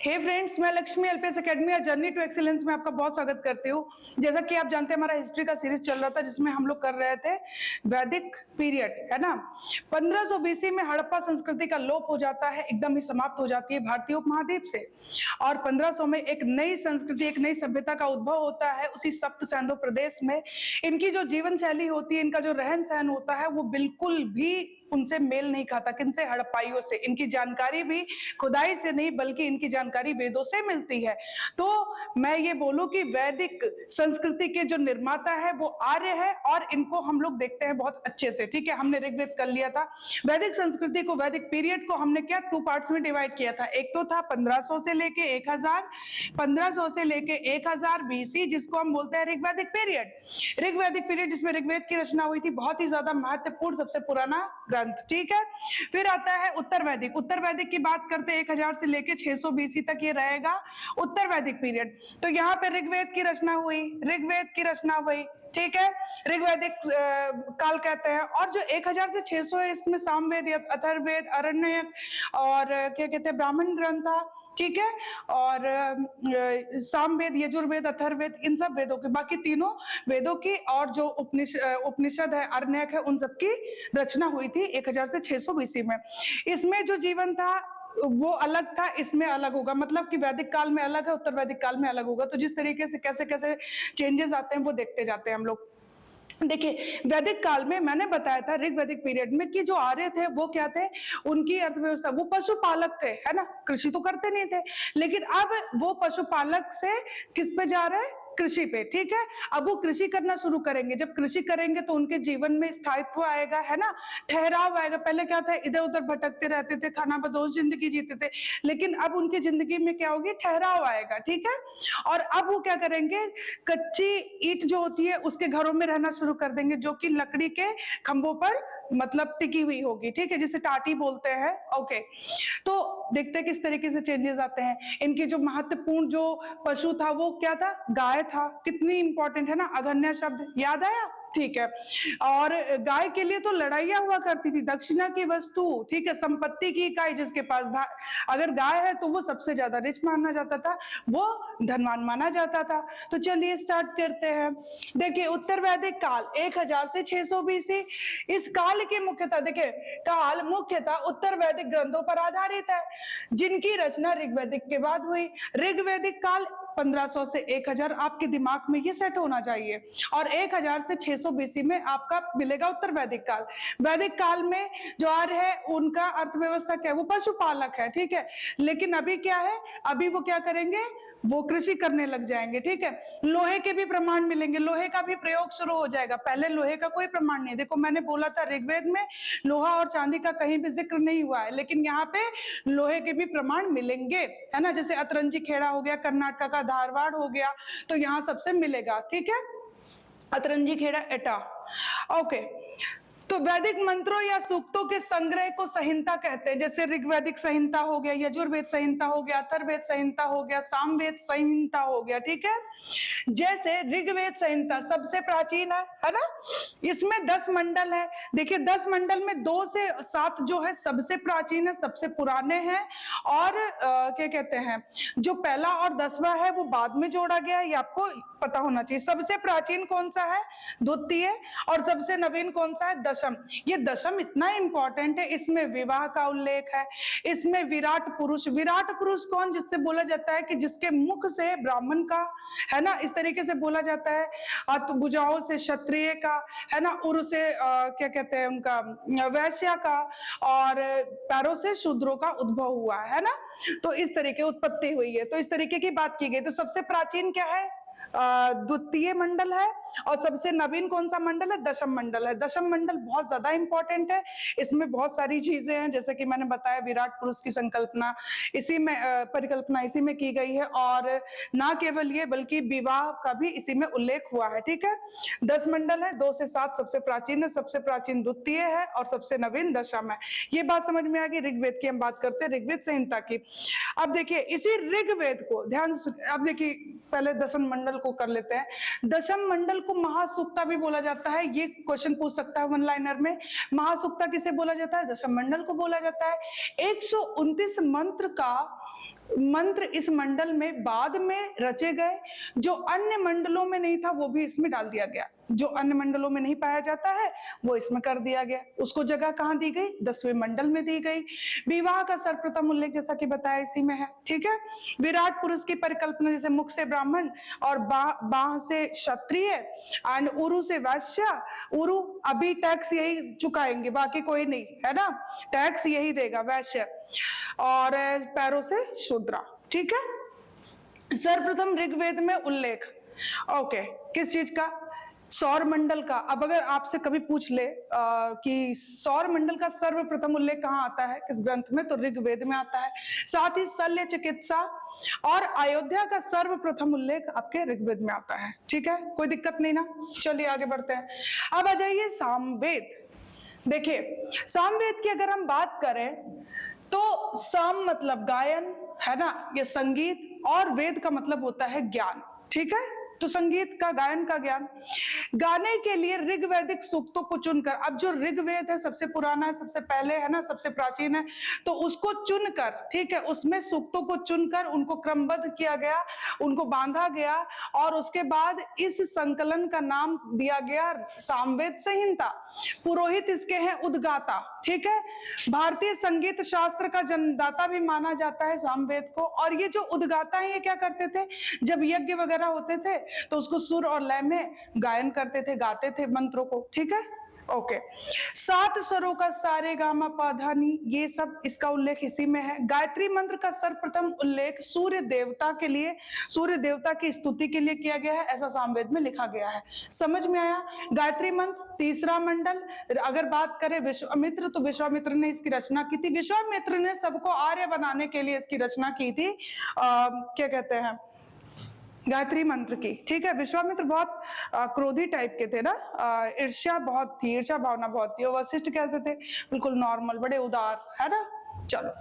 हे friends, मैं Lakshmi LPS academy journey to excellence में आपका बहुत स्वागत करती हूँ। जैसा कि आप जानते हैं, हमारा हिस्ट्री का सीरीज चल रहा था जिसमें हम लोग कर रहे थे वैदिक पीरियड, है ना। 1500 बीसी में हड़प्पा संस्कृति का लोप हो जाता है, एकदम ही समाप्त हो जाती है भारतीय उपमहाद्वीप से। और 1500 में एक नई संस्कृति, एक नई सभ्यता का उद्भव होता है उसी सप्त सिंधु प्रदेश में। इनकी जो जीवन शैली होती है, इनका जो रहन सहन होता है, वो बिल्कुल भी उनसे मेल नहीं खाता। किनसे? हड़प्पाइयों से। इनकी जानकारी भी खुदाई से नहीं बल्कि इनकी जानकारी वेदों से मिलती है। तो मैं ये बोलूं कि वैदिक संस्कृति के जो निर्माता है वो आर्य है, और इनको हम लोग देखते हैं बहुत अच्छे से। ठीक है, हमने ऋग्वेद कर लिया था। वैदिक संस्कृति को, वैदिक पीरियड को हमने क्या 2 पार्ट्स में डिवाइड किया था। एक तो था 1500 से लेके 1000, 1500 से लेके 1000 बीसी, जिसको हम बोलते हैं ऋग्वैदिक पीरियड। ऋग्वैदिक पीरियड जिसमें ऋग्वेद की रचना हुई थी, बहुत ही ज्यादा महत्वपूर्ण, सबसे पुराना ग्रंथ। ठीक है, फिर आता है उत्तर वैदिक। उत्तर वैदिक की बात करते हैं 1000 से लेके 600 बीसी तक ये रहेगा उत्तर वैदिक पीरियड। तो यहाँ पे ऋग्वेद की रचना हुई, ऋग्वेद की रचना हुई। ठीक है, ऋग्वैदिक काल कहते हैं। और जो 1000 से 600 है, इसमें सामवेद, अथर्ववेद, आरण्यक और क्या कहते हैं ब्राह्मण ग्रंथ था। ठीक है, और सामवेद, यजुर्वेद, अथर्ववेद, इन सब वेदों के, बाकी तीनों वेदों की और जो उपनिषद है, आरण्यक है, उन सब की रचना हुई थी 1000 से 600 बीसी में। इसमें जो जीवन था वो अलग था, इसमें अलग होगा। मतलब कि वैदिक काल में अलग है, उत्तर वैदिक काल में अलग होगा। तो जिस तरीके से कैसे कैसे चेंजेस आते हैं वो देखते जाते हैं हम लोग। देखिए, वैदिक काल में मैंने बताया था ऋग्वैदिक पीरियड में कि जो आर्य थे वो क्या थे, उनकी अर्थव्यवस्था, वो पशुपालक थे, है ना। कृषि तो करते नहीं थे, लेकिन अब वो पशुपालक से किस पे जा रहे हैं? कृषि पे। ठीक है, अब वो कृषि करना शुरू करेंगे। जब कृषि करेंगे तो उनके जीवन में स्थायित्व आएगा, है ना, ठहराव आएगा। पहले क्या था, इधर उधर भटकते रहते थे, खाना बदोश जिंदगी जीते थे, लेकिन अब उनकी जिंदगी में क्या होगी? ठहराव आएगा। ठीक है, और अब वो क्या करेंगे? कच्ची ईंट जो होती है उसके घरों में रहना शुरू कर देंगे, जो कि लकड़ी के खंभों पर मतलब टिकी हुई होगी। ठीक है, जिसे टाटी बोलते हैं। ओके, तो देखते हैं किस तरीके से चेंजेस आते हैं। इनकी जो महत्वपूर्ण जो पशु था वो क्या था? गाय था। कितनी इंपॉर्टेंट है ना, अघन्या शब्द याद आया? ठीक है, और गाय के लिए तो लड़ाइयां हुआ करती थी, दक्षिणा की वस्तु। ठीक है, संपत्ति की इकाई जिसके पास था, अगर गाय है तो वो सबसे ज्यादा रिच माना जाता था, वो धनवान माना जाता था। तो चलिए स्टार्ट करते हैं। देखिए, उत्तर वैदिक काल 1000 से 600 बीसी। इस काल की मुख्यतः, देखिए, काल मुख्यतः उत्तर वैदिक ग्रंथों पर आधारित है, जिनकी रचना ऋग्वैदिक के बाद हुई। ऋग्वैदिक काल 1500 से 1000, आपके दिमाग में ये सेट होना चाहिए। और 1000 से 600 बीसी में आपका मिलेगा उत्तर वैदिक काल। वैदिक काल में जो आर्य है उनका अर्थव्यवस्था क्या है? वो पशुपालक है। ठीक है, लेकिन अभी क्या है? अभी वो क्या करेंगे? वो कृषि करने लग जाएंगे। ठीक है, लोहे के भी प्रमाण मिलेंगे, लोहे का भी प्रयोग शुरू हो जाएगा। पहले लोहे का कोई प्रमाण नहीं। देखो, मैंने बोला था ऋग्वेद में लोहा और चांदी का कहीं भी जिक्र नहीं हुआ है, लेकिन यहाँ पे लोहे के भी प्रमाण मिलेंगे, है ना। जैसे अतरंजी खेड़ा हो गया, कर्नाटक का धारवाड़ हो गया, तो यहाँ सबसे मिलेगा। ठीक है, अतरंजी खेड़ा एटा। ओके, तो वैदिक मंत्रों या सूक्तों के संग्रह को संहिता कहते हैं। जैसे ऋग्वैदिक संहिता हो गया, यजुर्वेद संहिता हो गया, अथर्ववेद संहिता हो गया, सामवेद संहिता हो गया। ठीक है, जैसे ऋग्वेद संहिता सबसे प्राचीन है ना। इसमें 10 मंडल है। देखिए, 10 मंडल में 2 से 7 जो है सबसे प्राचीन है, सबसे पुराने हैं। और क्या कहते हैं, जो पहला और 10वां है वो बाद में जोड़ा गया है, ये आपको पता होना चाहिए। सबसे प्राचीन कौन सा है? द्वितीय। और सबसे नवीन कौन सा है? दशम। ये दशम इतना इंपॉर्टेंट है, इसमें विवाह का उल्लेख है, इसमें विराट पुरुष। विराट पुरुष कौन? जिससे बोला जाता है कि जिसके मुख से ब्राह्मण का, है ना, इस तरीके से बोला जाता है। भुजाओं से क्षत्रिय का, है ना, उर से क्या कहते हैं उनका वैश्य का, और पैरों से शूद्रों का उद्भव हुआ है ना। तो इस तरीके उत्पत्ति हुई है, तो इस तरीके की बात की गई। तो सबसे प्राचीन क्या है? द्वितीय मंडल है। और सबसे नवीन कौन सा मंडल है? दशम मंडल है। दशम मंडल बहुत ज्यादा इंपॉर्टेंट है, इसमें बहुत सारी चीजें हैं, जैसे कि मैंने बताया विराट पुरुष की संकल्पना इसी में, परिकल्पना इसी में की गई है। और ना केवल ये बल्कि विवाह का भी इसी में उल्लेख हुआ है। ठीक है, 10 मंडल है, 2 से 7 सबसे प्राचीन है, सबसे प्राचीन द्वितीय है और सबसे नवीन दशम है। ये बात समझ में आ गई। ऋग्वेद की हम बात करते हैं, ऋग्वेद संहिता की। अब देखिए, इसी ऋग्वेद को ध्यान से, अब देखिए पहले दशम मंडल को कर लेते हैं। दशम मंडल को महासूक्ता भी बोला जाता है। ये क्वेश्चन पूछ सकता है वन लाइनर में। महासूक्ता किसे बोला जाता है? दशम मंडल को बोला जाता है। 129 मंत्र का मंत्र इस मंडल में बाद में रचे गए, जो अन्य मंडलों में नहीं था वो भी इसमें डाल दिया गया, जो अन्य मंडलों में नहीं पाया जाता है वो इसमें कर दिया गया। उसको जगह कहाँ दी गई? 10वें मंडल में दी गई। विवाह का सर्वप्रथम उल्लेख जैसा कि बताया इसी में है, ठीक है। विराट पुरुष की परिकल्पना, जैसे मुख से ब्राह्मण और बाह से क्षत्रिय एंड उरु से वैश्य। उरु अभी टैक्स यही चुकाएंगे, बाकी कोई नहीं, है ना, टैक्स यही देगा वैश्य, और पैरों से शूद्रा, ठीक है। सर्वप्रथम ऋग्वेद में उल्लेख, ओके, किस चीज का? सौर मंडल का। अब अगर आपसे कभी पूछ ले कि सौर मंडल का सर्वप्रथम उल्लेख कहाँ आता है, किस ग्रंथ में, तो ऋग्वेद में आता है। साथ ही शल्य चिकित्सा और अयोध्या का सर्वप्रथम उल्लेख आपके ऋग्वेद में आता है, ठीक है, कोई दिक्कत नहीं ना। चलिए आगे बढ़ते हैं। अब आ जाइए सामवेद। देखिए सामवेद की अगर हम बात करें तो साम मतलब गायन, है ना, ये संगीत, और वेद का मतलब होता है ज्ञान, ठीक है। तो संगीत का, गायन का ज्ञान। गाने के लिए ऋग्वैदिक सूक्तों को चुनकर, अब जो ऋग्वेद है सबसे पुराना है, सबसे पहले है ना, सबसे प्राचीन है, तो उसको चुनकर, ठीक है, उसमें सूक्तों को चुनकर उनको क्रमबद्ध किया गया, उनको बांधा गया, और उसके बाद इस संकलन का नाम दिया गया सामवेद संहिता। पुरोहित इसके हैं उद्गाता, ठीक है। भारतीय संगीत शास्त्र का जन्मदाता भी माना जाता है सामवेद को। और ये जो उद्गाता है ये क्या करते थे? जब यज्ञ वगैरह होते थे तो उसको सुर और लय में गायन करते थे, गाते थे मंत्रों को, ठीक है, ओके। 7 स्वरों का सारे गामा पाधानी, ये सब इसका उल्लेख इसी में है। गायत्री मंत्र का सर्वप्रथम उल्लेख सूर्य देवता के लिए, सूर्य देवता की स्तुति के लिए किया गया है, ऐसा सामवेद में लिखा गया है। समझ में आया? गायत्री मंत्र तीसरा मंडल। अगर बात करें विश्वामित्र, तो विश्वामित्र ने इसकी रचना की थी। विश्वामित्र ने सबको आर्य बनाने के लिए इसकी रचना की थी, क्या कहते हैं, गायत्री मंत्र की, ठीक है। विश्वामित्र बहुत क्रोधी टाइप के थे ना, ईर्ष्या बहुत थी, ईर्ष्या भावना बहुत थी। और वशिष्ठ कहते थे बिल्कुल नॉर्मल, बड़े उदार, है ना। चलो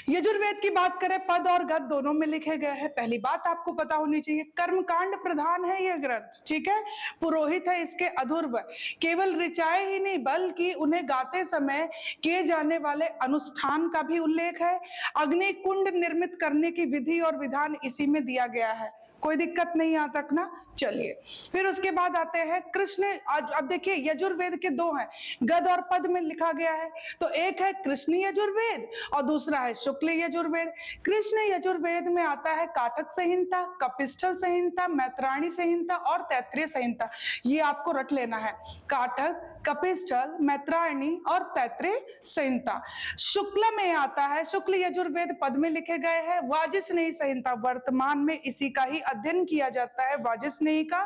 यजुर्वेद की बात करें, पद और गद दोनों में लिखे गए हैं। पहली बात आपको पता होनी चाहिए, कर्मकांड प्रधान है यह ग्रंथ, ठीक है। पुरोहित है इसके अधूर्व, केवल ऋचाएं ही नहीं बल्कि उन्हें गाते समय किए जाने वाले अनुष्ठान का भी उल्लेख है। अग्नि कुंड निर्मित करने की विधि और विधान इसी में दिया गया है, कोई दिक्कत नहीं यहाँ तक ना। चलिए फिर उसके बाद आते हैं कृष्ण। अब देखिए यजुर्वेद के 2 हैं, गद और पद में लिखा गया है। तो एक है कृष्ण यजुर्वेद और दूसरा है शुक्ल यजुर्वेद। कृष्ण यजुर्वेद में आता है काटक संहिता, कपिस्थल संहिता, मैत्राणी संहिता और तैत्तिरीय संहिता। ये आपको रट लेना है, काटक, कपिस्थल, मैत्राणी और तैत्तिरीय संहिता। शुक्ल में आता है, शुक्ल यजुर्वेद पद में लिखे गए हैं। वाजिस्नेयी संहिता, वर्तमान में इसी का ही अध्ययन किया जाता है, वाजिस्नेयी का,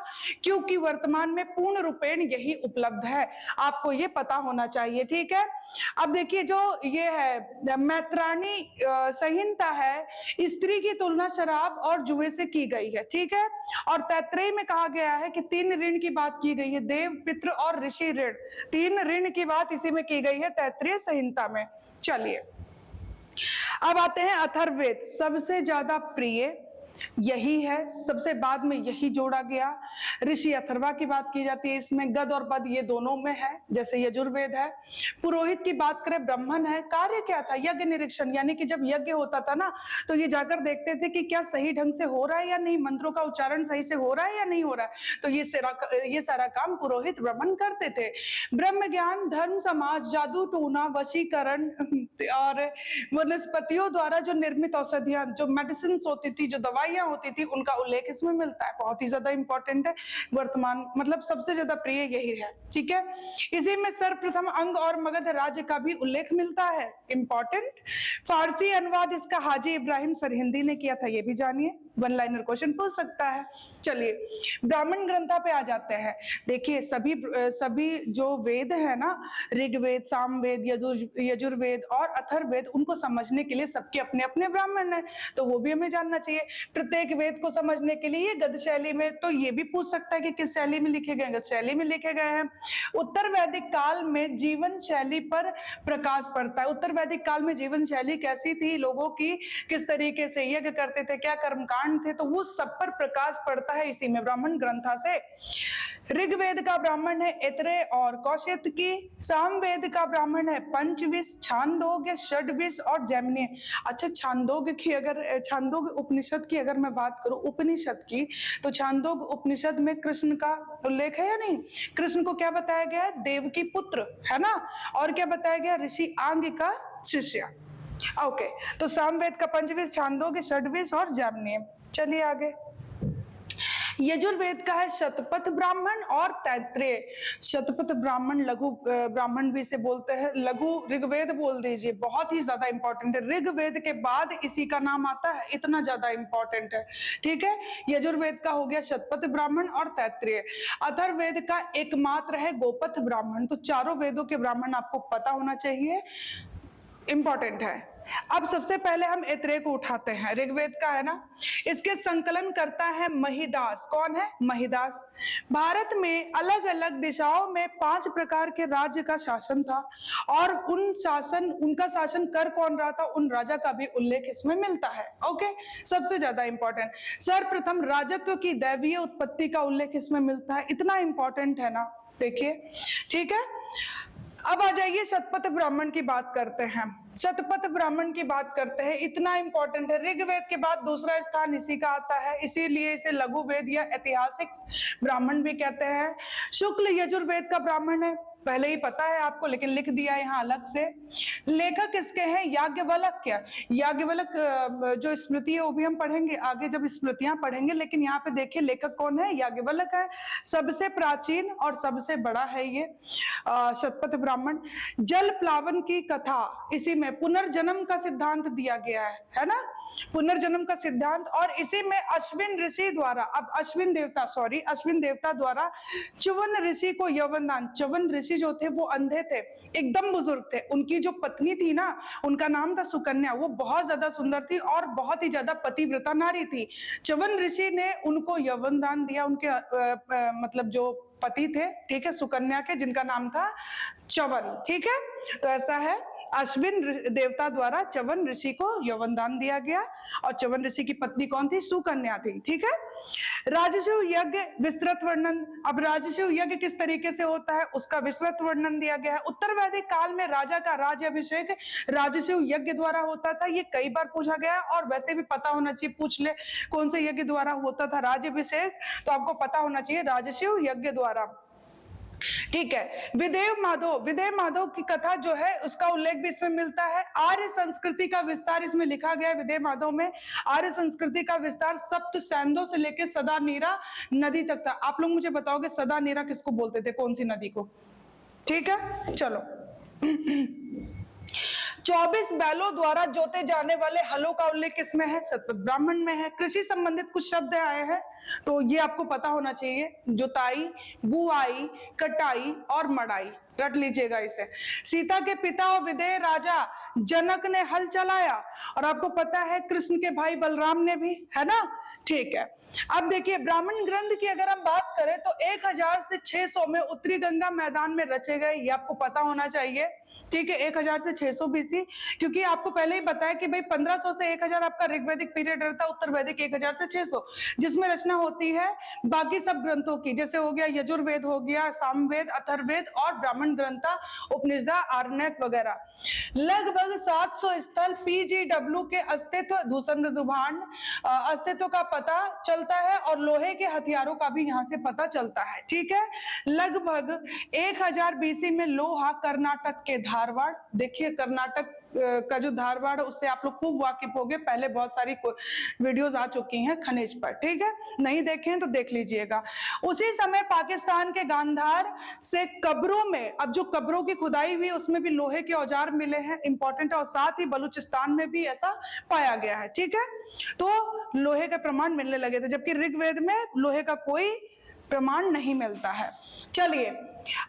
क्योंकि वर्तमान में पूर्ण रूपेण यही उपलब्ध है। आपको ये पता होना चाहिए, ठीक है। अब देखिए जो ये है मैत्राणी संहिता है, स्त्री की तुलना शराब और जुए से की गई है, ठीक है। और तैत्तिरीय में कहा गया है कि 3 ऋण की बात की गई है, देव, पितृ और ऋषि ऋण। 3 ऋण की बात इसी में की गई है तैत्तिरीय संहिता में। चलिए अब आते हैं अथर्ववेद, सबसे ज्यादा प्रिय यही है, सबसे बाद में यही जोड़ा गया। ऋषि अथर्वा की बात की जाती है इसमें, गद और पद ये दोनों में है, जैसे यजुर्वेद है। पुरोहित की बात करें, ब्राह्मण है। कार्य क्या था? यज्ञ निरीक्षण, यानी कि जब यज्ञ होता था ना तो ये जाकर देखते थे कि क्या सही ढंग से हो रहा है या नहीं, मंत्रों का उच्चारण सही से हो रहा है या नहीं हो रहा है। तो ये सारा काम पुरोहित ब्राह्मण करते थे। ब्रह्म ज्ञान, धर्म, समाज, जादू टूना, वशीकरण और वनस्पतियों द्वारा जो निर्मित औषधियां, जो मेडिसिन होती थी, जो दवाइयां होती थी, उनका उल्लेख इसमें मिलता है। बहुत ही ज्यादा इंपॉर्टेंट है, वर्तमान मतलब सबसे ज्यादा प्रिय यही है, ठीक है। इसी में सर्वप्रथम अंग और मगध राज्य का भी उल्लेख मिलता है, इंपॉर्टेंट। फारसी अनुवाद इसका हाजी इब्राहिम सरहिंदी ने किया था, ये भी जानिए, 1 लाइनर क्वेश्चन पूछ सकता है। चलिए ब्राह्मण ग्रंथा पे आ जाते हैं। देखिए सभी जो वेद है ना, ऋग्वेद, सामवेद, यजुर्वेद और अथर्ववेद, उनको समझने के लिए सबके अपने अपने ब्राह्मण है, तो वो भी हमें जानना चाहिए। प्रत्येक वेद को समझने के लिए गद्य शैली में, तो ये भी पूछ सकता है कि किस शैली में लिखे गए, गद्य शैली में लिखे गए हैं। उत्तर वैदिक काल में जीवन शैली पर प्रकाश पड़ता है। उत्तर वैदिक काल में जीवन शैली कैसी थी, लोगों की किस तरीके से यज्ञ करते थे, क्या कर्मकांड थे, तो वो सब पर प्रकाश पड़ता है इसी में, ब्राह्मण ग्रंथा से। ऋग्वेद का ब्राह्मण है ऐतरेय और कौशिकी, सामवेद का ब्राह्मण है पंचविश, छांदोग्य, षड्विश और जैमिनी। अच्छा, छांदोग्य उपनिषद की अगर मैं बात करूं, उपनिषद की, तो छांदोग्य उपनिषद में कृष्ण का उल्लेख है या नहीं? कृष्ण को क्या बताया गया है? देव की पुत्र, है ना? और क्या बताया गया? ऋषि आंग का शिष्य। ओके, तो सामवेद का पंचविश, छांदोग्य, षड्विश और जैमिनी। चलिए आगे। यजुर्वेद का है शतपथ ब्राह्मण और तैत्रेय। शतपथ ब्राह्मण लघु ब्राह्मण भी इसे बोलते हैं, लघु ऋग्वेद बोल दीजिए, बहुत ही ज्यादा इंपॉर्टेंट है। ऋग्वेद के बाद इसी का नाम आता है, इतना ज्यादा इंपॉर्टेंट है, ठीक है। यजुर्वेद का हो गया शतपथ ब्राह्मण और तैत्रेय। अथर्ववेद का एकमात्र है गोपथ ब्राह्मण। तो चारों वेदों के ब्राह्मण आपको पता होना चाहिए, इंपॉर्टेंट है। अब सबसे पहले हम ऐतरेय को उठाते हैं, ऋग्वेद का है ना। इसके संकलन करता है महिदास। कौन है? महिदास। भारत में अलग अलग दिशाओं में 5 प्रकार के राज्य का शासन था, और उनका शासन कर कौन रहा था, उन राजा का भी उल्लेख इसमें मिलता है। ओके, सबसे ज्यादा इंपॉर्टेंट, सर्वप्रथम राजत्व की दैवीय उत्पत्ति का उल्लेख इसमें मिलता है। इतना इंपॉर्टेंट है ना, देखिए, ठीक है। अब आ जाइए शतपथ ब्राह्मण की बात करते हैं। शतपथ ब्राह्मण की बात करते हैं, इतना इंपॉर्टेंट है। ऋग्वेद के बाद दूसरा स्थान इसी का आता है, इसीलिए इसे लघु वेद या ऐतिहासिक ब्राह्मण भी कहते हैं। शुक्ल यजुर्वेद का ब्राह्मण है, पहले ही पता है आपको, लेकिन लिख दिया यहाँ अलग से। लेखक किसके हैं? याज्ञवल्क्य। क्या याज्ञवल्क्य जो स्मृति है वो भी हम पढ़ेंगे आगे जब स्मृतियां पढ़ेंगे, लेकिन यहाँ पे देखिए लेखक कौन है? याज्ञवल्क्य है। सबसे प्राचीन और सबसे बड़ा है ये शतपथ ब्राह्मण। जल प्लावन की कथा, इसी में पुनर्जन्म का सिद्धांत दिया गया है ना, पुनर्जन्म का सिद्धांत। और इसी में अश्विन ऋषि द्वारा, अब अश्विन देवता द्वारा च्यवन ऋषि को यवनदान। च्यवन ऋषि जो थे वो अंधे थे, एकदम बुजुर्ग थे। उनकी जो पत्नी थी ना, उनका नाम था सुकन्या। वो बहुत ज्यादा सुंदर थी और बहुत ही ज्यादा पतिव्रता नारी थी। च्यवन ऋषि ने उनको यवनदान दिया, उनके मतलब जो पति थे, ठीक है, सुकन्या के, जिनका नाम था च्यवन, ठीक है। तो ऐसा है, अश्विन देवता द्वारा च्यवन ऋषि को यवनदान दिया गया, और च्यवन ऋषि की पत्नी कौन थी? सुकन्या थी, ठीक है। राजसूय यज्ञ विस्तृत वर्णन। अब राजसूय यज्ञ किस तरीके से होता है उसका विस्तृत वर्णन दिया गया है। उत्तर वैदिक काल में राजा का राज्याभिषेक राजसूय यज्ञ द्वारा होता था। ये कई बार पूछा गया, और वैसे भी पता होना चाहिए, पूछ ले कौन से यज्ञ द्वारा होता था राज्याभिषेक, तो आपको पता होना चाहिए राजसूय यज्ञ द्वारा, ठीक है। विदेव माधव की कथा जो है उसका उल्लेख भी इसमें मिलता है। आर्य संस्कृति का विस्तार इसमें लिखा गया है विदेव माधव में। आर्य संस्कृति का विस्तार सप्त सैंदों से लेकर सदा नीरा नदी तक था। आप लोग मुझे बताओगे सदा नीरा किसको बोलते थे, कौन सी नदी को? ठीक है, चलो। 24 बैलों द्वारा जोते जाने वाले हलों का उल्लेख किसमें है? शतपथ ब्राह्मण में है। कृषि संबंधित कुछ शब्द आए हैं, तो ये आपको पता होना चाहिए, जुताई, बुआई, कटाई और मड़ाई, रट लीजिएगा इसे। सीता के पिता और विदेह राजा जनक ने हल चलाया, और आपको पता है कृष्ण के भाई बलराम ने भी, है ना, ठीक है। अब देखिए ब्राह्मण ग्रंथ की अगर हम बात करें तो 1000 से 600 में उत्तरी गंगा मैदान में रचे गए, ये आपको पता होना चाहिए, ठीक है। 1000 से 600 बीसी, क्योंकि आपको पहले ही बताया कि भाई 1500 से 1000 आपका ऋग्वैदिक पीरियड रहता है, उत्तर वैदिक 1000 से 600, जिसमें रचना होती है बाकी सब ग्रंथों की, जैसे हो गया यजुर्वेद, हो गया सामवेद, अथर्ववेद और ब्राह्मण ग्रंथ, उपनिषद, आरण्यक वगैरह। लगभग 700 स्थल पीजीडब्ल्यू के अस्तित्व, धूसर दुभान अस्तित्व का पता चलता है, और लोहे के हथियारों का भी यहां से पता चलता है, ठीक है। लगभग 1000 बीसी में लोहा कर्नाटक के धारवाड़, देखिए कर्नाटक का जो धारवाड़ है उससे आप लोग खूब वाकिफ हो गए, पहले बहुत सारी वीडियोस आ चुकी हैं खनिज पर, ठीक है, नहीं देखे हैं तो देख लीजिएगा। उसी समय पाकिस्तान के गांधार से कब्रों में, अब जो कब्रों की खुदाई हुई उसमें भी लोहे के औजार मिले हैं, इंपॉर्टेंट है, और साथ ही बलूचिस्तान में भी ऐसा पाया गया है, ठीक है। तो लोहे का प्रमाण मिलने लगे थे, जबकि ऋग्वेद में लोहे का कोई प्रमाण नहीं मिलता है। चलिए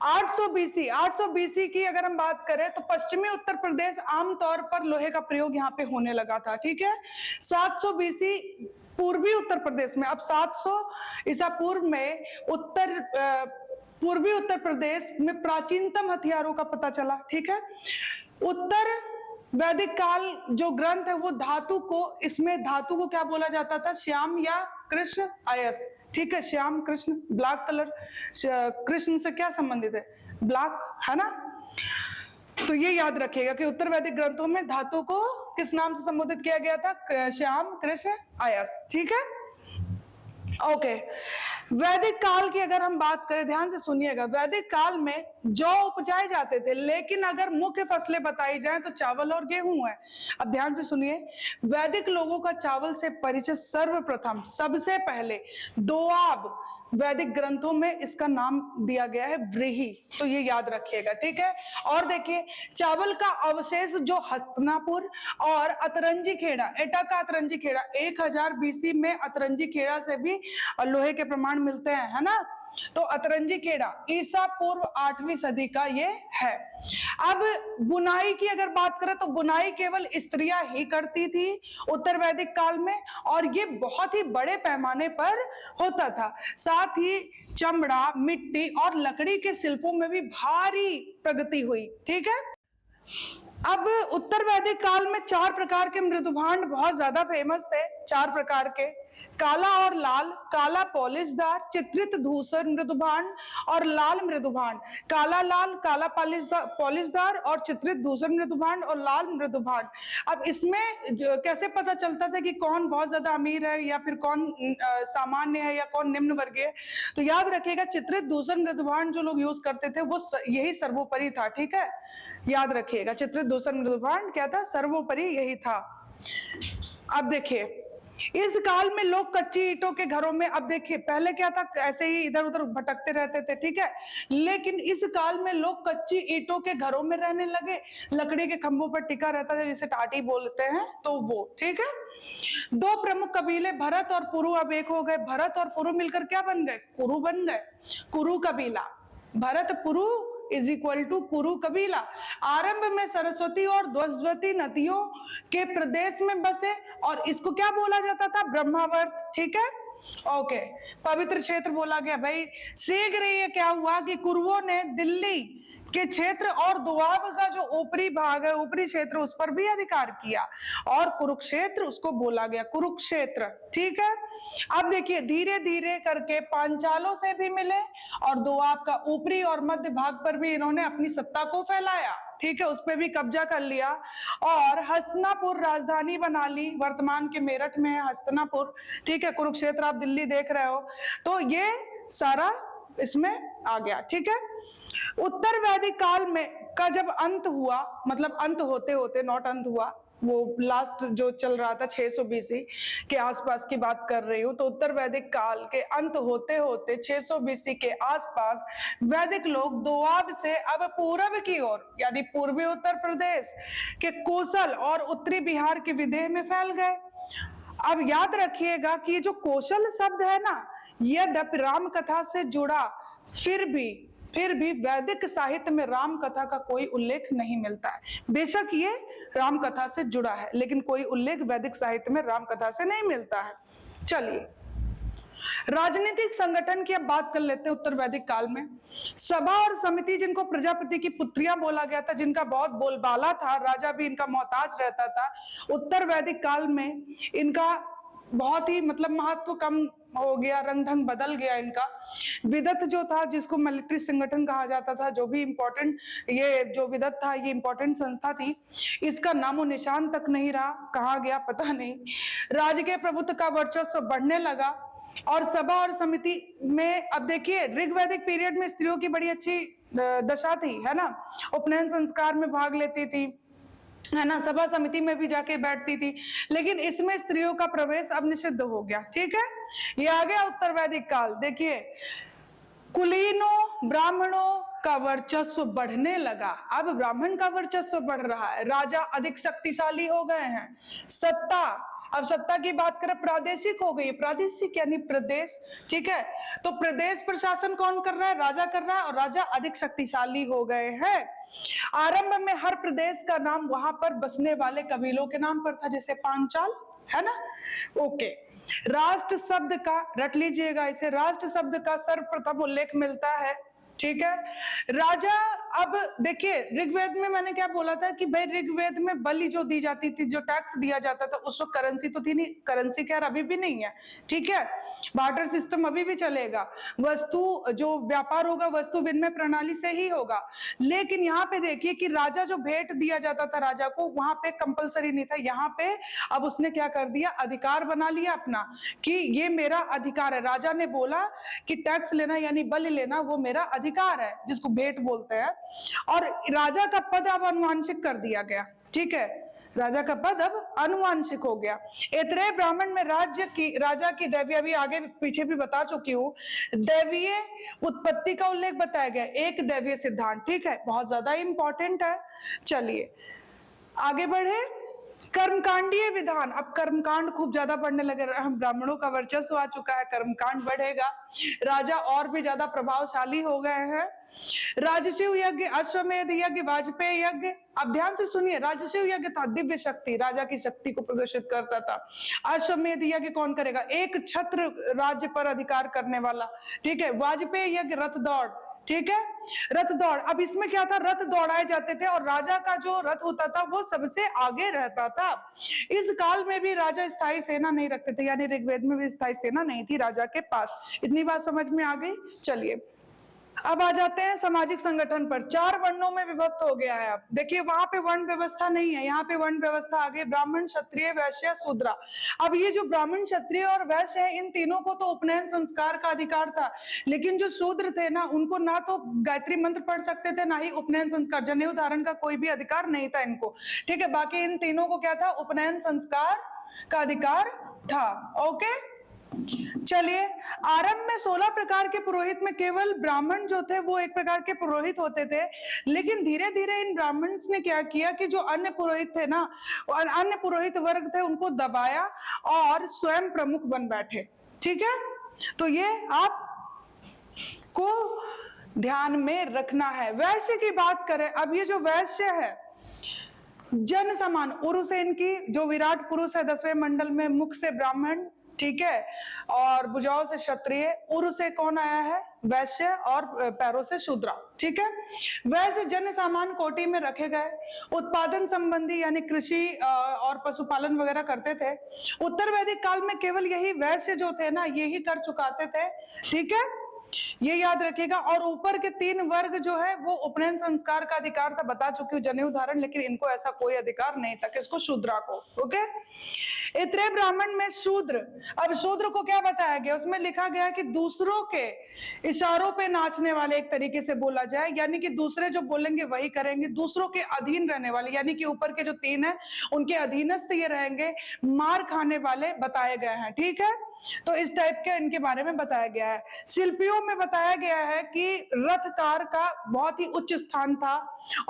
800 बीसी की अगर हम बात करें तो पश्चिमी उत्तर प्रदेश आमतौर पर लोहे का प्रयोग यहाँ पे होने लगा था, ठीक है। 700 बीसी पूर्वी उत्तर प्रदेश में, अब 700 ईसा पूर्व में पूर्वी उत्तर प्रदेश में प्राचीनतम हथियारों का पता चला, ठीक है। उत्तर वैदिक काल जो ग्रंथ है वो धातु को, इसमें धातु को क्या बोला जाता था? श्याम या कृष्ण अयस, ठीक है, श्याम कृष्ण, ब्लैक कलर, कृष्ण से क्या संबंधित है? ब्लैक, है ना? तो ये याद रखिएगा कि उत्तर वैदिक ग्रंथों में धातु को किस नाम से संबोधित किया गया था? श्याम कृष्ण अयस, ठीक है, ओके। वैदिक काल की अगर हम बात करें, ध्यान से सुनिएगा, वैदिक काल में जौ उपजाए जाते थे, लेकिन अगर मुख्य फसलें बताई जाएं तो चावल और गेहूं है। अब ध्यान से सुनिए, वैदिक लोगों का चावल से परिचय सर्वप्रथम, सबसे पहले दोआब, वैदिक ग्रंथों में इसका नाम दिया गया है व्रीहि, तो ये याद रखिएगा, ठीक है। और देखिए, चावल का अवशेष जो हस्तिनापुर और अतरंजी खेड़ा, एटा का अतरंजी खेड़ा, 1000 BC में अतरंजी खेड़ा से भी लोहे के प्रमाण मिलते हैं, है ना? तो अतरंजी खेड़ा ईसा पूर्व 8वीं सदी का ये है। अब बुनाई की अगर बात करें तो बुनाई केवल स्त्रियां ही करती थी उत्तर वैदिक काल में, और ये बहुत ही बड़े पैमाने पर होता था। साथ ही चमड़ा, मिट्टी और लकड़ी के शिल्पों में भी भारी प्रगति हुई, ठीक है। अब उत्तर वैदिक काल में 4 प्रकार के मृदुभांड बहुत ज्यादा फेमस थे, 4 प्रकार के, काला और लाल, काला पॉलिशदार, चित्रित धूसर मृदुभांड और लाल मृदुभांड। काला लाल, काला पॉलिशदार और चित्रित धूसर मृदुभांड और लाल मृदुभांड। अब इसमें कैसे पता चलता था कि कौन बहुत ज्यादा अमीर है या फिर कौन सामान्य है या कौन निम्न वर्गीय है? तो याद रखिएगा, चित्रित धूसर मृदुभांड जो लोग यूज करते थे वो यही सर्वोपरि था, ठीक है, याद रखिएगा, चित्रित धूसर मृदुभांड क्या था? सर्वोपरि यही था। अब देखिए, इस काल में लोग कच्ची ईंटों के घरों में, अब देखिए पहले क्या था, ऐसे ही इधर उधर भटकते रहते थे, ठीक है, लेकिन इस काल में लोग कच्ची ईंटों के घरों में रहने लगे, लकड़ी के खंभों पर टिका रहता था, जिसे टाटी बोलते हैं, तो वो, ठीक है। 2 प्रमुख कबीले भरत और पुरु अब एक हो गए। भरत और पुरु मिलकर क्या बन गए? कुरु बन गए, कुरु कबीला। भरत पुरु इज इक्वल टू कुरु कबीला। आरंभ में सरस्वती और द्वस्वती नदियों के प्रदेश में बसे, और इसको क्या बोला जाता था? ब्रह्मावर्त, ठीक है, ओके, पवित्र क्षेत्र बोला गया। भाई शीघ्र ये क्या हुआ कि कुरुओं ने दिल्ली के क्षेत्र और दोआब का जो ऊपरी भाग है, ऊपरी क्षेत्र, उस पर भी अधिकार किया, और कुरुक्षेत्र उसको बोला गया कुरुक्षेत्र, ठीक है। अब देखिए, धीरे धीरे करके पांचालों से भी मिले और दोआब का ऊपरी और मध्य भाग पर भी इन्होंने अपनी सत्ता को फैलाया, ठीक है, उस पर भी कब्जा कर लिया और हस्तिनापुर राजधानी बना ली। वर्तमान के मेरठ में है हस्तिनापुर, ठीक है, कुरुक्षेत्र आप दिल्ली देख रहे हो, तो ये सारा इसमें आ गया, ठीक है। उत्तर वैदिक काल में का जब अंत हुआ, मतलब अंत होते होते, नॉट अंत हुआ, वो लास्ट जो चल रहा था 600 BC के आसपास की बात कर रही हूँ, तो उत्तर वैदिक काल के अंत होते होते 600 BC के आसपास वैदिक लोग दोआब से अब पूरब की ओर, यानी पूर्वी उत्तर प्रदेश के कोसल और उत्तरी बिहार के विदेह में फैल गए। अब याद रखिएगा कि ये जो कौशल शब्द है ना, यद्यपि राम कथा से जुड़ा, फिर भी वैदिक साहित्य में राम कथा का कोई उल्लेख नहीं मिलता है। बेशक ये राम कथा से जुड़ा है, लेकिन कोई उल्लेख वैदिक साहित्य में राम कथा से नहीं मिलता है। चलिए, राजनीतिक संगठन की अब बात कर लेते हैं। उत्तर वैदिक काल में सभा और समिति, जिनको प्रजापति की पुत्रियां बोला गया था, जिनका बहुत बोलबाला था, राजा भी इनका मोहताज रहता था, उत्तर वैदिक काल में इनका बहुत ही मतलब महत्व कम हो गया, रंग ढंग बदल गया इनका। विदत जो था, जिसको मिलिट्री संगठन कहा जाता था, जो भी इंपॉर्टेंट, ये जो विदत था ये इंपॉर्टेंट संस्था थी, इसका नामो निशान तक नहीं रहा, कहाँ गया पता नहीं। राजकीय प्रभुत्व का वर्चस्व बढ़ने लगा और सभा और समिति में, अब देखिए ऋग्वैदिक पीरियड में स्त्रियों की बड़ी अच्छी दशा थी, है ना, उपनयन संस्कार में भाग लेती थी, है ना, सभा समिति में भी जाके बैठती थी, लेकिन इसमें स्त्रियों का प्रवेश अब निषिद्ध हो गया, ठीक है। ये आ गया उत्तर वैदिक काल। देखिए, कुलीनों, ब्राह्मणों का वर्चस्व बढ़ने लगा। अब ब्राह्मण का वर्चस्व बढ़ रहा है, राजा अधिक शक्तिशाली हो गए हैं, सत्ता, अब सत्ता की बात करें प्रादेशिक हो गई, प्रादेशिक यानी प्रदेश, ठीक है, तो प्रदेश प्रशासन कौन कर रहा है? राजा कर रहा है, और राजा अधिक शक्तिशाली हो गए हैं। आरंभ में हर प्रदेश का नाम वहां पर बसने वाले कबीलों के नाम पर था, जैसे पांचाल, है ना, ओके। राष्ट्र शब्द का, रट लीजिएगा इसे, राष्ट्र शब्द का सर्वप्रथम उल्लेख मिलता है, ठीक है, राजा अब देखिए ऋग्वेद में मैंने क्या बोला था कि भाई ऋग्वेद में बलि जो दी जाती थी, जो टैक्स दिया जाता था, उस वक्त करेंसी तो थी नहीं, करेंसी क्या अभी भी नहीं है, ठीक है, बार्टर सिस्टम अभी भी चलेगा, वस्तु जो व्यापार होगा वस्तु विनिमय प्रणाली से ही होगा। लेकिन यहाँ पे देखिए कि राजा जो भेंट दिया जाता था राजा को, वहां पे कंपलसरी नहीं था, यहाँ पे अब उसने क्या कर दिया, अधिकार बना लिया अपना कि ये मेरा अधिकार है। राजा ने बोला कि टैक्स लेना यानी बलि लेना वो मेरा अधिकार है, जिसको भेंट बोलते हैं, और राजा का पद अब अनुवांशिक कर दिया गया, ठीक है, राजा का पद अब अनुवांशिक हो गया। ऐतरेय ब्राह्मण में राजा की दैवीय, अभी आगे पीछे भी बता चुकी हूँ, दैवीय उत्पत्ति का उल्लेख बताया गया, एक दैवीय सिद्धांत, ठीक है, बहुत ज्यादा इंपॉर्टेंट है। चलिए आगे बढ़े। कर्मकांडीय विधान, अब कर्मकांड खूब ज्यादा बढ़ने लगे, हम ब्राह्मणों का वर्चस्व आ चुका है, कर्मकांड बढ़ेगा, राजा और भी ज्यादा प्रभावशाली हो गए हैं। राजशिव यज्ञ, अश्वमेध यज्ञ, वाजपेयी यज्ञ, अब ध्यान से सुनिए, राजशिव यज्ञ था दिव्य शक्ति, राजा की शक्ति को प्रदर्शित करता था। अश्वमेध यज्ञ कौन करेगा, एक छत्र राज्य पर अधिकार करने वाला, ठीक है। वाजपेयी यज्ञ रथ दौड़, ठीक है, रथ दौड़, अब इसमें क्या था, रथ दौड़ाए जाते थे और राजा का जो रथ होता था वो सबसे आगे रहता था। इस काल में भी राजा स्थायी सेना नहीं रखते थे, यानी ऋग्वेद में भी स्थायी सेना नहीं थी राजा के पास। इतनी बात समझ में आ गई। चलिए अब आ जाते हैं सामाजिक संगठन पर। 4 वर्णों में विभक्त हो गया है। अब देखिए वहां पे वर्ण व्यवस्था नहीं है, यहाँ पे वर्ण व्यवस्था आ गई, ब्राह्मण, क्षत्रिय, वैश्य, शूद्र। अब ये जो ब्राह्मण, क्षत्रिय और वैश्य है, इन तीनों को तो उपनयन संस्कार का अधिकार था, लेकिन जो शूद्र थे ना, उनको ना तो गायत्री मंत्र पढ़ सकते थे, ना ही उपनयन संस्कार, जनेऊ धारण का कोई भी अधिकार नहीं था इनको, ठीक है। बाकी इन तीनों को क्या था, उपनयन संस्कार का अधिकार था। ओके, चलिए आरंभ में 16 प्रकार के पुरोहित में केवल ब्राह्मण जो थे वो एक प्रकार के पुरोहित होते थे, लेकिन धीरे धीरे इन ब्राह्मण्स ने क्या किया कि जो अन्य पुरोहित थे ना, अन्य पुरोहित वर्ग थे, उनको दबाया और स्वयं प्रमुख बन बैठे, ठीक है। तो ये आप को ध्यान में रखना है। वैश्य की बात करें, अब ये जो वैश्य है, जन समान, उरु से इनकी जो विराट पुरुष है 10वें मंडल में, मुख से ब्राह्मण, ठीक है, और भुजाओं से क्षत्रिय, उरु से कौन आया है, वैश्य, और पैरों से शूद्र, ठीक है। वैश्य जन सामान कोटि में रखे गए, उत्पादन संबंधी यानी कृषि और पशुपालन वगैरह करते थे। उत्तर वैदिक काल में केवल यही वैश्य जो थे ना, यही कर चुकाते थे, ठीक है, ये याद रखिएगा। और ऊपर के 3 वर्ग जो है वो उपनयन संस्कार का अधिकार था, बता चुकी हूँ, जनेऊ धारण, लेकिन इनको ऐसा कोई अधिकार नहीं था, किसको, शूद्रा को। ओके, इतरे ब्राह्मण में शूद्र, अब शूद्र को क्या बताया गया, उसमें लिखा गया कि दूसरों के इशारों पे नाचने वाले, एक तरीके से बोला जाए, यानी कि दूसरे जो बोलेंगे वही करेंगे, दूसरों के अधीन रहने वाले, यानी कि ऊपर के जो 3 है उनके अधीनस्थ ये रहेंगे, मार खाने वाले बताए गए हैं, ठीक है। तो इस टाइप के इनके बारे में बताया गया है। शिल्पियों में बताया गया है कि रथकार का बहुत ही उच्च स्थान था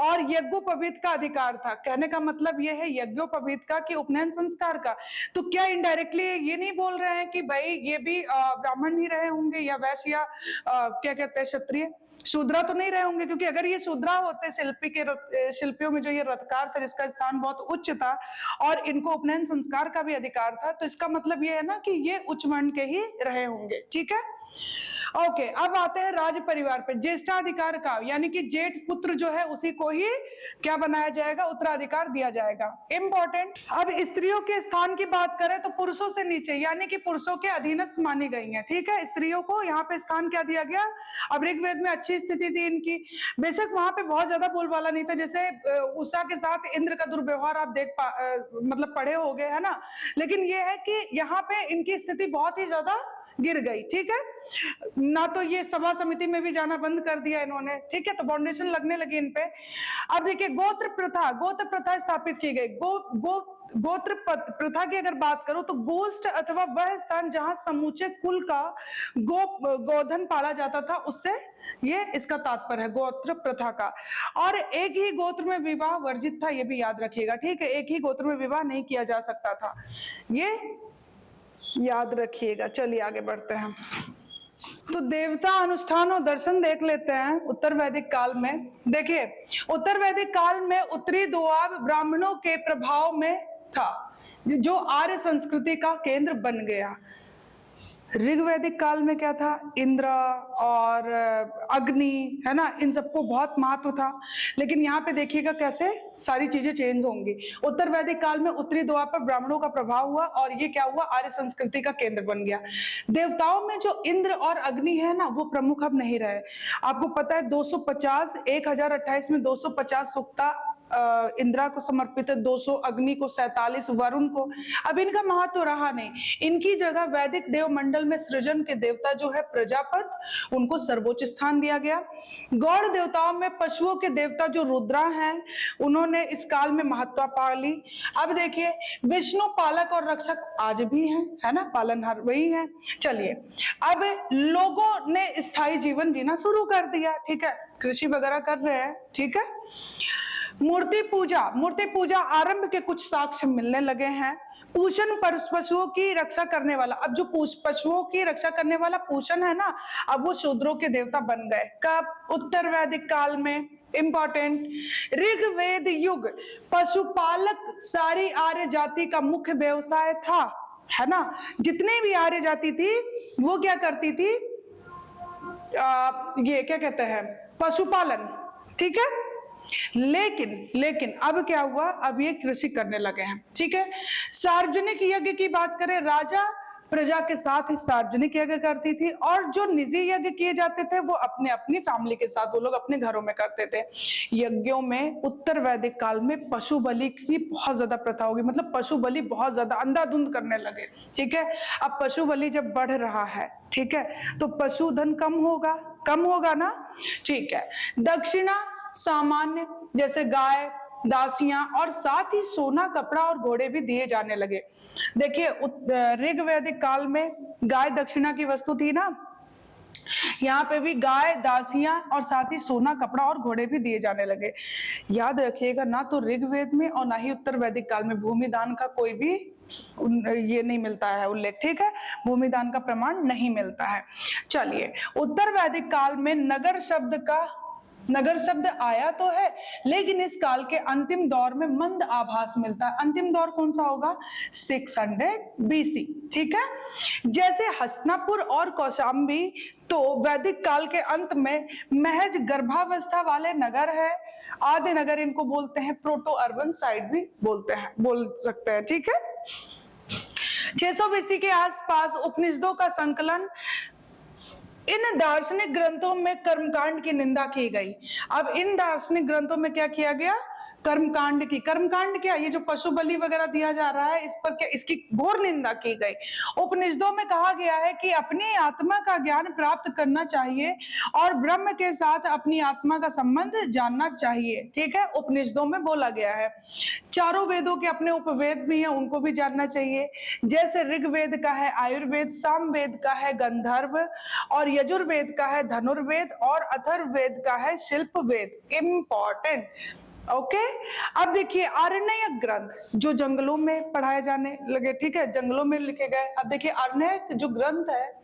और यज्ञोपवीत का अधिकार था। कहने का मतलब यह है यज्ञोपवीत का कि उपनयन संस्कार का। तो क्या इनडायरेक्टली ये नहीं बोल रहे हैं कि भाई ये भी ब्राह्मण ही रहे होंगे या वैश्य या क्या कहते हैं क्षत्रिय, शूद्रा तो नहीं रहे होंगे, क्योंकि अगर ये शूद्रा होते शिल्पियों में जो ये रथकार था जिसका स्थान बहुत उच्च था और इनको उपनयन संस्कार का भी अधिकार था, तो इसका मतलब ये है ना कि ये उच्च वर्ण के ही रहे होंगे, ठीक है। ओके, अब आते हैं राज परिवार पे। ज्येष्ठाधिकार का यानी कि जेठ पुत्र जो है उसी को ही क्या बनाया जाएगा, उत्तराधिकार दिया जाएगा। इंपॉर्टेंट। अब स्त्रियों के स्थान की बात करें तो पुरुषों से नीचे यानी कि पुरुषों के अधीनस्थ मानी गई हैं, ठीक है। स्त्रियों को यहाँ पे स्थान क्या दिया गया। अब ऋग्वेद में अच्छी स्थिति थी इनकी, बेशक वहां पे बहुत ज्यादा बोलबाला नहीं था, जैसे उषा के साथ इंद्र का दुर्व्यवहार आप मतलब पढ़े हो गए है ना, लेकिन ये है कि यहाँ पे इनकी स्थिति बहुत ही ज्यादा गिर गई, ठीक है ना। तो ये सभा समिति में भी जाना बंद कर दिया इन्होंने, ठीक है, तो फाउंडेशन लगने लगी इन पे। अब देखिए गोत्र प्रथा स्थापित की गई। गोत्र प्रथा की अगर बात करो तो गोष्ठ अथवा वह स्थान जहां समूचे कुल का गोधन पाला जाता था, उससे ये इसका तात्पर्य है गोत्र प्रथा का। और एक ही गोत्र में विवाह वर्जित था, ये भी याद रखिएगा, ठीक है। एक ही गोत्र में विवाह नहीं किया जा सकता था, ये याद रखिएगा। चलिए आगे बढ़ते हैं। तो देवता अनुष्ठान और दर्शन देख लेते हैं उत्तर वैदिक काल में। देखिए उत्तर वैदिक काल में उत्तरी दोआब ब्राह्मणों के प्रभाव में था, जो आर्य संस्कृति का केंद्र बन गया। ऋग्वैदिक काल में क्या था, इंद्र और अग्नि, है ना, इन सबको बहुत महत्व था। लेकिन यहाँ पे देखिएगा कैसे सारी चीजें चेंज होंगी। उत्तर वैदिक काल में उत्तरी द्वार पर ब्राह्मणों का प्रभाव हुआ और ये क्या हुआ, आर्य संस्कृति का केंद्र बन गया। देवताओं में जो इंद्र और अग्नि है ना, वो प्रमुख अब नहीं रहे। आपको पता है 250 1028 में 250 सूक्ता इंद्रा को समर्पित है, 200 अग्नि को, 47 वरुण को। अब इनका महत्व रहा नहीं। इनकी जगह वैदिक देवमंडल में सृजन के देवता जो है प्रजापत, उनको सर्वोच्च स्थान दिया गया। गौड़ देवताओं में पशुओं के देवता जो रुद्रा हैं, उन्होंने इस काल में महत्व पा ली। अब देखिए विष्णु पालक और रक्षक आज भी हैं, है ना, पालनहार वही है। चलिए अब लोगों ने स्थायी जीवन जीना शुरू कर दिया, ठीक है, कृषि वगैरह कर रहे हैं, ठीक है। मूर्ति पूजा आरंभ के कुछ साक्ष्य मिलने लगे हैं। पूषण पशुओं की रक्षा करने वाला, अब जो पशुओं की रक्षा करने वाला पूषण है ना, अब वो शूद्रों के देवता बन गए। कब, उत्तर वैदिक काल में। इंपॉर्टेंट, ऋग्वेद युग पशुपालक सारी आर्य जाति का मुख्य व्यवसाय था, है ना। जितने भी आर्य जाति थी वो क्या करती थी, ये क्या कहते हैं, पशुपालन, ठीक है। लेकिन अब क्या हुआ, अब ये कृषि करने लगे हैं, ठीक है। सार्वजनिक यज्ञ की बात करें, राजा प्रजा के साथ ही सार्वजनिक यज्ञ करती थी, और जो निजी यज्ञ किए जाते थे वो अपने अपनी फैमिली के साथ वो लोग अपने घरों में करते थे। यज्ञों में उत्तर वैदिक काल में पशु बलि की बहुत ज्यादा प्रथा होगी, मतलब पशु बलि बहुत ज्यादा अंधाधुंध करने लगे, ठीक है। अब पशु बलि जब बढ़ रहा है, ठीक है, तो पशुधन कम होगा ना, ठीक है। दक्षिणा सामान्य, जैसे गाय, दासियां और साथ ही सोना, कपड़ा और घोड़े भी दिए जाने लगे। देखिए ऋग्वैदिक काल में गाय दक्षिणा की वस्तु थी ना, यहाँ पे भी गाय, दासियां और साथ ही सोना, कपड़ा और घोड़े भी दिए जाने लगे। याद रखिएगा, ना तो ऋग्वेद में और ना ही उत्तर वैदिक काल में भूमि दान का कोई भी ये नहीं मिलता है उल्लेख, ठीक है, भूमि दान का प्रमाण नहीं मिलता है। चलिए उत्तर वैदिक काल में नगर शब्द आया तो है, लेकिन इस काल के अंतिम दौर में मंद आभास मिलता है। अंतिम दौर कौन सा होगा, 600 BC, ठीक है। जैसे हस्तिनापुर और कौशाम्बी तो वैदिक काल के अंत में महज गर्भावस्था वाले नगर है। आदि नगर इनको बोलते हैं, प्रोटो अर्बन साइट भी बोल सकते हैं, ठीक है। 600 BC के आसपास उपनिषदों का संकलन, इन दार्शनिक ग्रंथों में कर्मकांड की निंदा की गई। अब इन दार्शनिक ग्रंथों में क्या किया गया, कर्मकांड क्या, ये जो पशु बलि वगैरह दिया जा रहा है, इस पर क्या, इसकी घोर निंदा की गई। उपनिषदों में कहा गया है कि अपनी आत्मा का ज्ञान प्राप्त करना चाहिए और ब्रह्म के साथ अपनी आत्मा का संबंध जानना चाहिए, ठीक है, उपनिषदों में बोला गया है। चारों वेदों के अपने उपवेद भी हैं, उनको भी जानना चाहिए। जैसे ऋग्वेद का है आयुर्वेद, सामवेद का है गंधर्व, और यजुर्वेद का है धनुर्वेद, और अथर्ववेद का है शिल्पवेद। Important, okay. अब देखिए आरण्यक ग्रंथ जो जंगलों में पढ़ाए जाने लगे, ठीक है, जंगलों में लिखे गए। अब देखिए आरण्यक जो ग्रंथ है,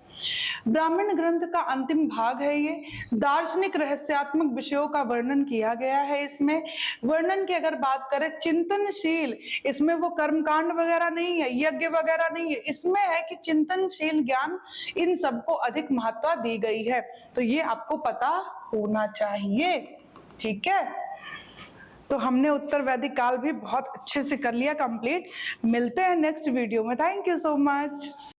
ब्राह्मण ग्रंथ का अंतिम भाग है। ये दार्शनिक रहस्यात्मक विषयों का वर्णन किया गया है। इसमें वर्णन की अगर बात करें, चिंतनशील, इसमें वो कर्मकांड वगैरह नहीं है, यज्ञ वगैरह नहीं है, इसमें है कि चिंतनशील ज्ञान, इन सबको अधिक महत्व दी गई है। तो ये आपको पता होना चाहिए, ठीक है। तो हमने उत्तर वैदिक काल भी बहुत अच्छे से कर लिया कंप्लीट। मिलते हैं नेक्स्ट वीडियो में। Thank you so much.